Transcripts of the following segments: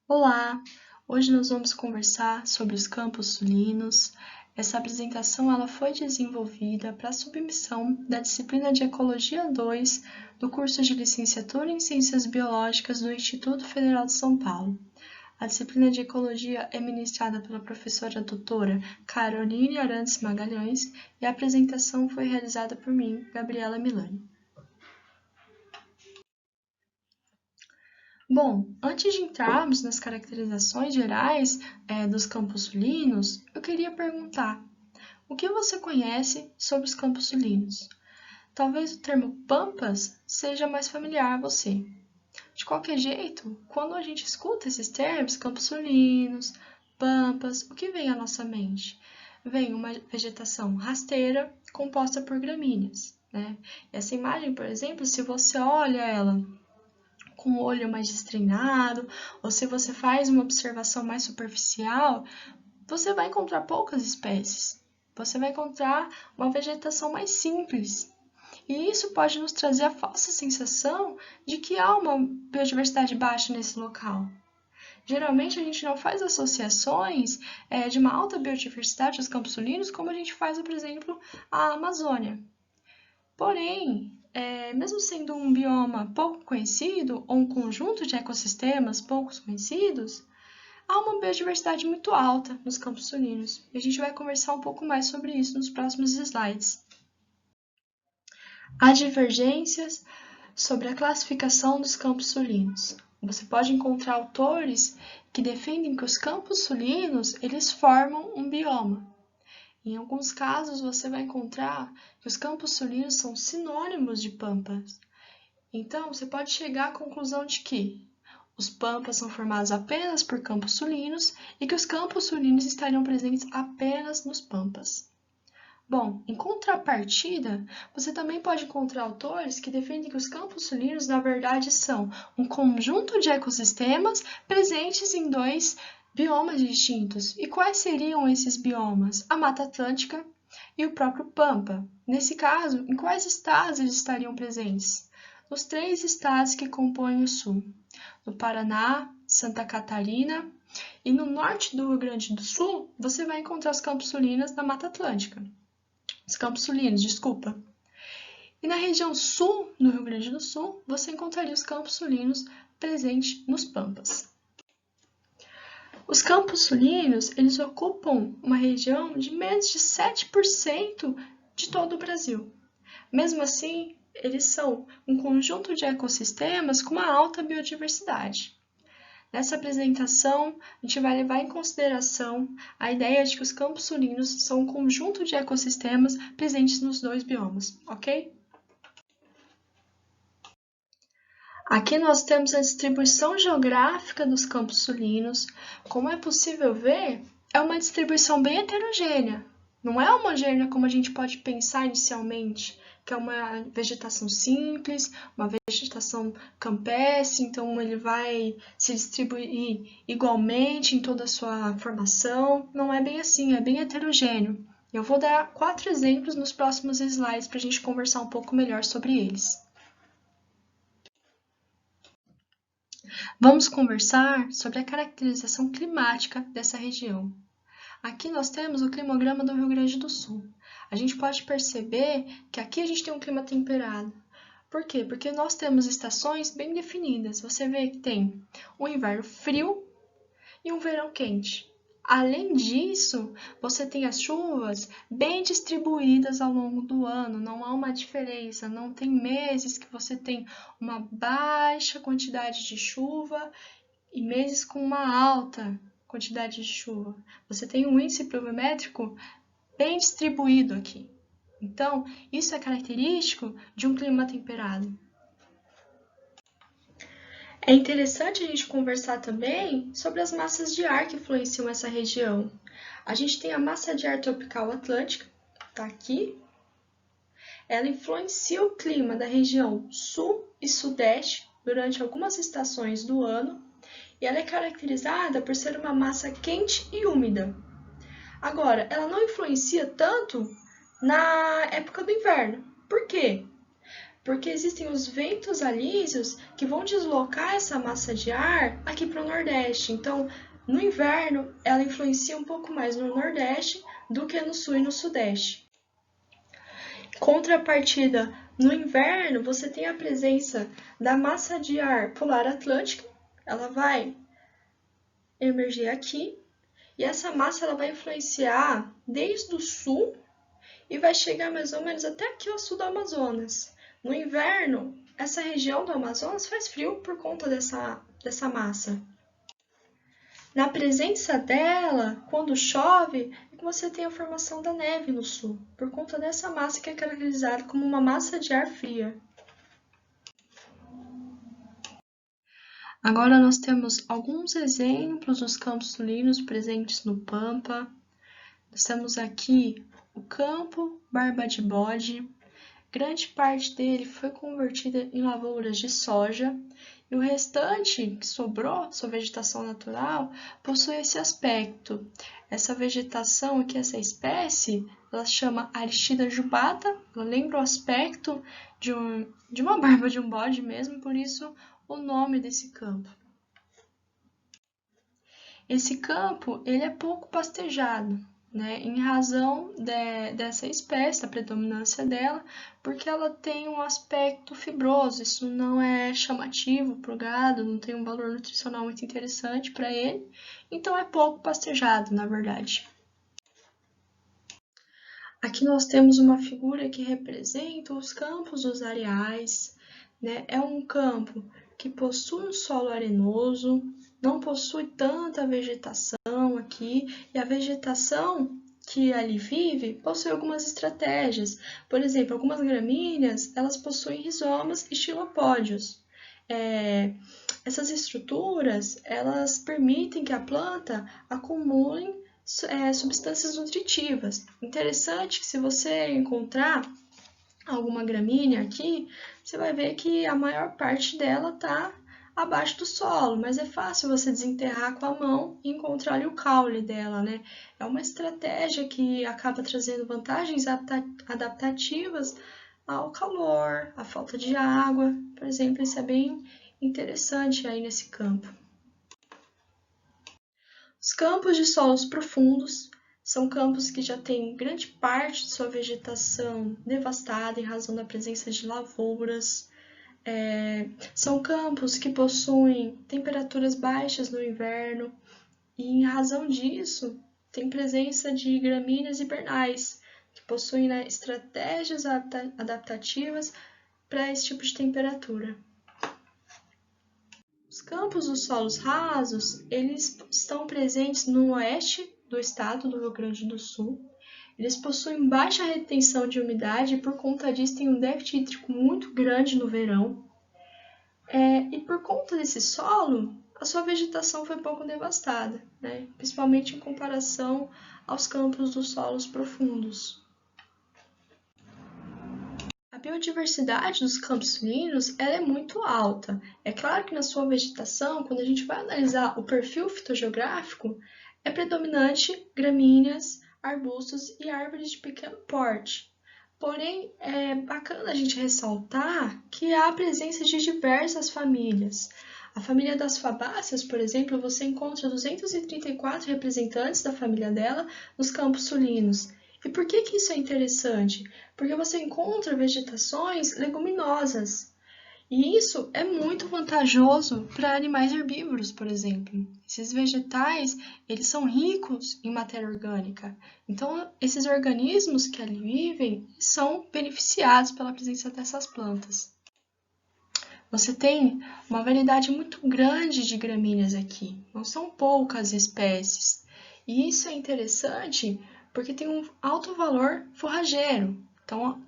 Olá! Hoje nós vamos conversar sobre os campos sulinos. Essa apresentação ela foi desenvolvida para a submissão da disciplina de Ecologia 2 do curso de Licenciatura em Ciências Biológicas do Instituto Federal de São Paulo. A disciplina de Ecologia é ministrada pela professora doutora Caroline Arantes Magalhães e a apresentação foi realizada por mim, Gabriela Milani. Bom, antes de entrarmos nas caracterizações gerais dos campos sulinos, eu queria perguntar: o que você conhece sobre os campos sulinos? Talvez o termo pampas seja mais familiar a você. De qualquer jeito, quando a gente escuta esses termos, campos sulinos, pampas, o que vem à nossa mente? Vem uma vegetação rasteira composta por gramíneas, né? Essa imagem, por exemplo, se você olha ela com o olho mais destreinado, ou se você faz uma observação mais superficial, você vai encontrar poucas espécies. Você vai encontrar uma vegetação mais simples. E isso pode nos trazer a falsa sensação de que há uma biodiversidade baixa nesse local. Geralmente a gente não faz associações de uma alta biodiversidade dos campos sulinos como a gente faz, por exemplo, a Amazônia. Porém, mesmo sendo um bioma pouco conhecido ou um conjunto de ecossistemas poucos conhecidos, há uma biodiversidade muito alta nos campos sulinos. E a gente vai conversar um pouco mais sobre isso nos próximos slides. Há divergências sobre a classificação dos campos sulinos. Você pode encontrar autores que defendem que os campos sulinos eles formam um bioma. Em alguns casos, você vai encontrar que os campos sulinos são sinônimos de pampas. Então, você pode chegar à conclusão de que os pampas são formados apenas por campos sulinos e que os campos sulinos estariam presentes apenas nos pampas. Bom, em contrapartida, você também pode encontrar autores que defendem que os campos sulinos, na verdade, são um conjunto de ecossistemas presentes em dois biomas distintos. E quais seriam esses biomas? A Mata Atlântica e o próprio Pampa. Nesse caso, em quais estados eles estariam presentes? Nos 3 estados que compõem o Sul: no Paraná, Santa Catarina e no norte do Rio Grande do Sul, você vai encontrar os campos sulinos da Mata Atlântica. Os campos sulinos, desculpa. E na região sul do Rio Grande do Sul, você encontraria os campos sulinos presentes nos pampas. Os campos sulinos, eles ocupam uma região de menos de 7% de todo o Brasil. Mesmo assim, eles são um conjunto de ecossistemas com uma alta biodiversidade. Nessa apresentação, a gente vai levar em consideração a ideia de que os campos sulinos são um conjunto de ecossistemas presentes nos 2 biomas, ok? Aqui nós temos a distribuição geográfica dos campos sulinos. Como é possível ver, é uma distribuição bem heterogênea. Não é homogênea como a gente pode pensar inicialmente, que é uma vegetação simples, uma vegetação campestre, então ele vai se distribuir igualmente em toda a sua formação. Não é bem assim, é bem heterogêneo. Eu vou dar 4 exemplos nos próximos slides para a gente conversar um pouco melhor sobre eles. Vamos conversar sobre a caracterização climática dessa região. Aqui nós temos o climograma do Rio Grande do Sul. A gente pode perceber que aqui a gente tem um clima temperado. Por quê? Porque nós temos estações bem definidas. Você vê que tem um inverno frio e um verão quente. Além disso, você tem as chuvas bem distribuídas ao longo do ano, não há uma diferença, não tem meses que você tem uma baixa quantidade de chuva e meses com uma alta quantidade de chuva. Você tem um índice pluviométrico bem distribuído aqui. Então, isso é característico de um clima temperado. É interessante a gente conversar também sobre as massas de ar que influenciam essa região. A gente tem a massa de ar tropical atlântica, está aqui. Ela influencia o clima da região sul e sudeste durante algumas estações do ano e ela é caracterizada por ser uma massa quente e úmida. Agora, ela não influencia tanto na época do inverno. Por quê? porque existem os ventos alísios que vão deslocar essa massa de ar aqui para o Nordeste. Então, no inverno, ela influencia um pouco mais no Nordeste do que no Sul e no Sudeste. Contrapartida, no inverno, você tem a presença da massa de ar polar atlântica, ela vai emergir aqui, e essa massa ela vai influenciar desde o sul e vai chegar mais ou menos até aqui ao sul do Amazonas. No inverno, essa região do Amazonas faz frio por conta dessa massa. Na presença dela, quando chove, é que você tem a formação da neve no sul, por conta dessa massa que é caracterizada como uma massa de ar fria. Agora nós temos alguns exemplos dos campos sulinos presentes no Pampa. Nós temos aqui o campo Barba de Bode. Grande parte dele foi convertida em lavouras de soja, e o restante que sobrou, sua vegetação natural, possui esse aspecto. Essa vegetação aqui, essa espécie, ela se chama Aristida jubata, ela lembra o aspecto de uma barba de um bode mesmo, por isso o nome desse campo. Esse campo ele é pouco pastejado, né, em razão dessa espécie, da predominância dela, porque ela tem um aspecto fibroso, isso não é chamativo para o gado, não tem um valor nutricional muito interessante para ele, então é pouco pastejado, na verdade. Aqui nós temos uma figura que representa os campos dos areais, né? É um campo que possui um solo arenoso, não possui tanta vegetação aqui, e a vegetação que ali vive possui algumas estratégias. Por exemplo, algumas gramíneas, elas possuem rizomas e xilopódios. Essas estruturas, elas permitem que a planta acumule substâncias nutritivas. Interessante que se você encontrar alguma gramínea aqui, você vai ver que a maior parte dela está abaixo do solo, mas é fácil você desenterrar com a mão e encontrar ali o caule dela, né? É uma estratégia que acaba trazendo vantagens adaptativas ao calor, à falta de água, por exemplo, isso é bem interessante aí nesse campo. Os campos de solos profundos são campos que já têm grande parte de sua vegetação devastada em razão da presença de lavouras. São campos que possuem temperaturas baixas no inverno e, em razão disso, tem presença de gramíneas hibernais, que possuem, né, estratégias adaptativas para esse tipo de temperatura. Os campos dos solos rasos, eles estão presentes no oeste do estado do Rio Grande do Sul. Eles possuem baixa retenção de umidade e, por conta disso, têm um déficit hídrico muito grande no verão. E por conta desse solo, a sua vegetação foi pouco devastada, né? Principalmente em comparação aos campos dos solos profundos. A biodiversidade dos campos sulinos ela é muito alta. É claro que na sua vegetação, quando a gente vai analisar o perfil fitogeográfico, é predominante gramíneas, arbustos e árvores de pequeno porte. Porém, é bacana a gente ressaltar que há a presença de diversas famílias. A família das fabáceas, por exemplo, você encontra 234 representantes da família dela nos campos sulinos. E por que isso é interessante? Porque você encontra vegetações leguminosas. E isso é muito vantajoso para animais herbívoros, por exemplo. Esses vegetais, eles são ricos em matéria orgânica. Então, esses organismos que ali vivem são beneficiados pela presença dessas plantas. Você tem uma variedade muito grande de gramíneas aqui. Não são poucas espécies. E isso é interessante porque tem um alto valor forrageiro. Então,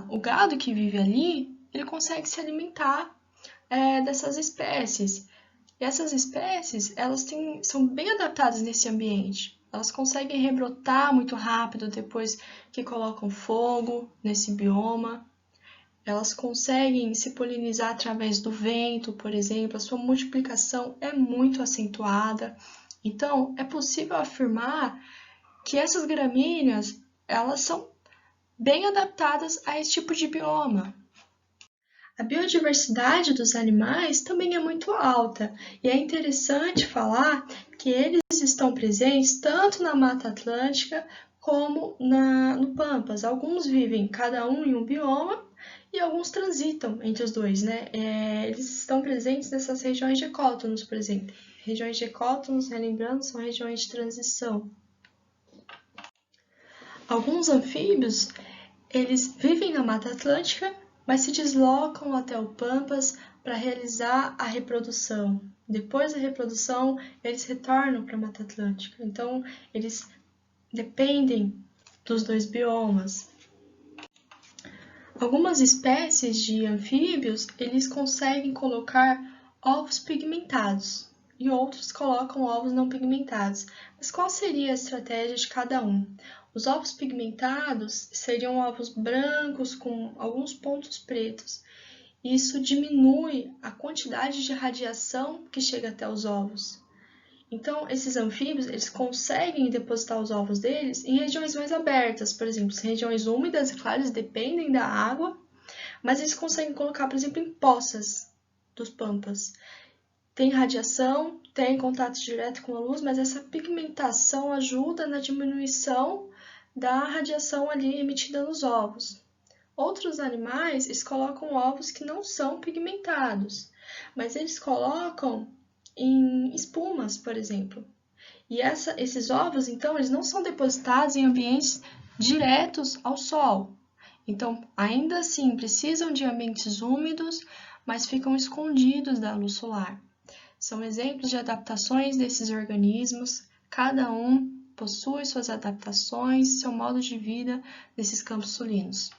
o gado que vive ali, ele consegue se alimentar dessas espécies. E essas espécies, elas são bem adaptadas nesse ambiente. Elas conseguem rebrotar muito rápido depois que colocam fogo nesse bioma. Elas conseguem se polinizar através do vento, por exemplo. A sua multiplicação é muito acentuada. Então, é possível afirmar que essas gramíneas, elas são bem adaptadas a esse tipo de bioma. A biodiversidade dos animais também é muito alta, e é interessante falar que eles estão presentes tanto na Mata Atlântica como no Pampas. Alguns vivem cada um em um bioma e alguns transitam entre os dois, né? Eles estão presentes nessas regiões de ecótonos, por exemplo. Regiões de ecótonos, relembrando, são regiões de transição. Alguns anfíbios, eles vivem na Mata Atlântica, mas se deslocam até o Pampas para realizar a reprodução. Depois da reprodução, eles retornam para a Mata Atlântica. Então, eles dependem dos dois biomas. Algumas espécies de anfíbios, eles conseguem colocar ovos pigmentados e outros colocam ovos não pigmentados. Mas qual seria a estratégia de cada um? Os ovos pigmentados seriam ovos brancos com alguns pontos pretos. Isso diminui a quantidade de radiação que chega até os ovos. Então, esses anfíbios, eles conseguem depositar os ovos deles em regiões mais abertas, por exemplo, regiões úmidas, claro, eles dependem da água, mas eles conseguem colocar, por exemplo, em poças dos pampas. Tem radiação, tem contato direto com a luz, mas essa pigmentação ajuda na diminuição da radiação ali emitida nos ovos. Outros animais, eles colocam ovos que não são pigmentados, mas eles colocam em espumas, por exemplo. E esses ovos, então, eles não são depositados em ambientes diretos ao sol. Então, ainda assim, precisam de ambientes úmidos, mas ficam escondidos da luz solar. São exemplos de adaptações desses organismos, cada um possui suas adaptações, seu modo de vida nesses campos sulinos.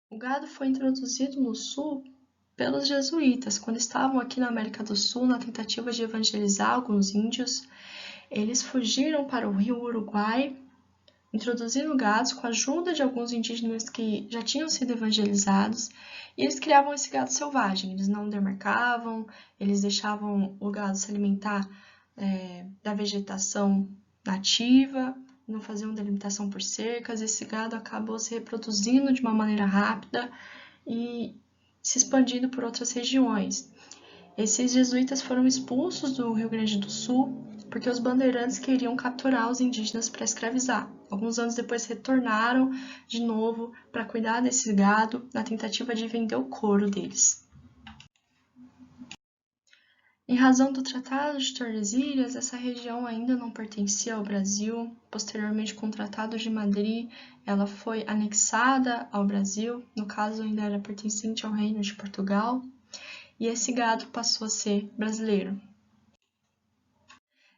O gado foi introduzido no sul pelos jesuítas, quando estavam aqui na América do Sul na tentativa de evangelizar alguns índios. Eles fugiram para o rio Uruguai, introduzindo gados com a ajuda de alguns indígenas que já tinham sido evangelizados, e eles criavam esse gado selvagem. Eles não demarcavam, eles deixavam o gado se alimentar da vegetação nativa, não faziam delimitação por cercas. Esse gado acabou se reproduzindo de uma maneira rápida e se expandindo por outras regiões. Esses jesuítas foram expulsos do Rio Grande do Sul porque os bandeirantes queriam capturar os indígenas para escravizar. Alguns anos depois retornaram de novo para cuidar desse gado na tentativa de vender o couro deles. Em razão do Tratado de Tordesilhas, essa região ainda não pertencia ao Brasil. Posteriormente, com o Tratado de Madrid, ela foi anexada ao Brasil, no caso ainda era pertencente ao Reino de Portugal, e esse gado passou a ser brasileiro.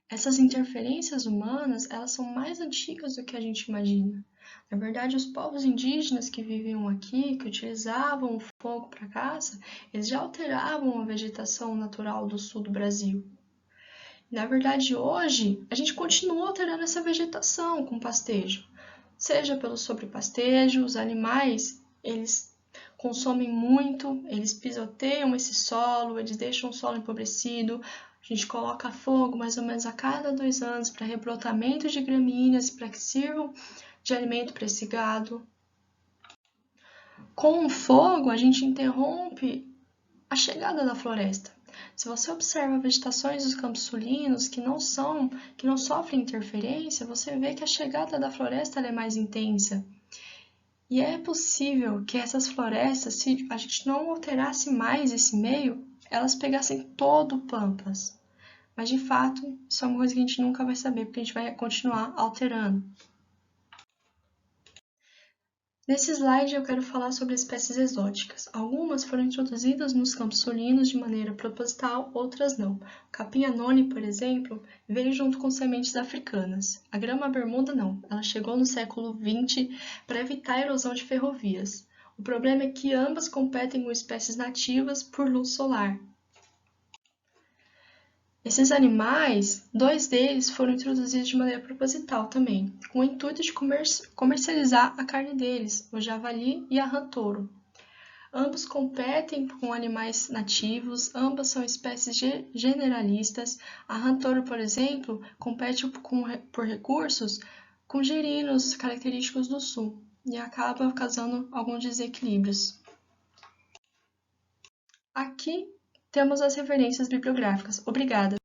Essas interferências humanas, elas são mais antigas do que a gente imagina. Na verdade, os povos indígenas que viviam aqui, que utilizavam o fogo para caça, eles já alteravam a vegetação natural do sul do Brasil. Na verdade, hoje, a gente continua alterando essa vegetação com pastejo. Seja pelo sobrepastejo, os animais, eles consomem muito, eles pisoteiam esse solo, eles deixam o solo empobrecido. A gente coloca fogo mais ou menos a cada 2 anos para rebrotamento de gramíneas, para que sirvam de alimento para esse gado. Com o fogo, a gente interrompe a chegada da floresta. Se você observa vegetações dos campos sulinos que não sofrem interferência, você vê que a chegada da floresta é mais intensa. E é possível que essas florestas, se a gente não alterasse mais esse meio, elas pegassem todo o Pampas. Mas, de fato, isso é uma coisa que a gente nunca vai saber, porque a gente vai continuar alterando. Nesse slide eu quero falar sobre espécies exóticas. Algumas foram introduzidas nos campos sulinos de maneira proposital, outras não. O capim-anone, por exemplo, veio junto com sementes africanas. A grama bermuda não, ela chegou no século XX para evitar a erosão de ferrovias. O problema é que ambas competem com espécies nativas por luz solar. Esses animais, 2 deles foram introduzidos de maneira proposital também, com o intuito de comercializar a carne deles, o javali e a rã-touro. Ambos competem com animais nativos, ambas são espécies generalistas. A rã-touro, por exemplo, compete por recursos com gerinos característicos do sul e acaba causando alguns desequilíbrios. Aqui temos as referências bibliográficas. Obrigada!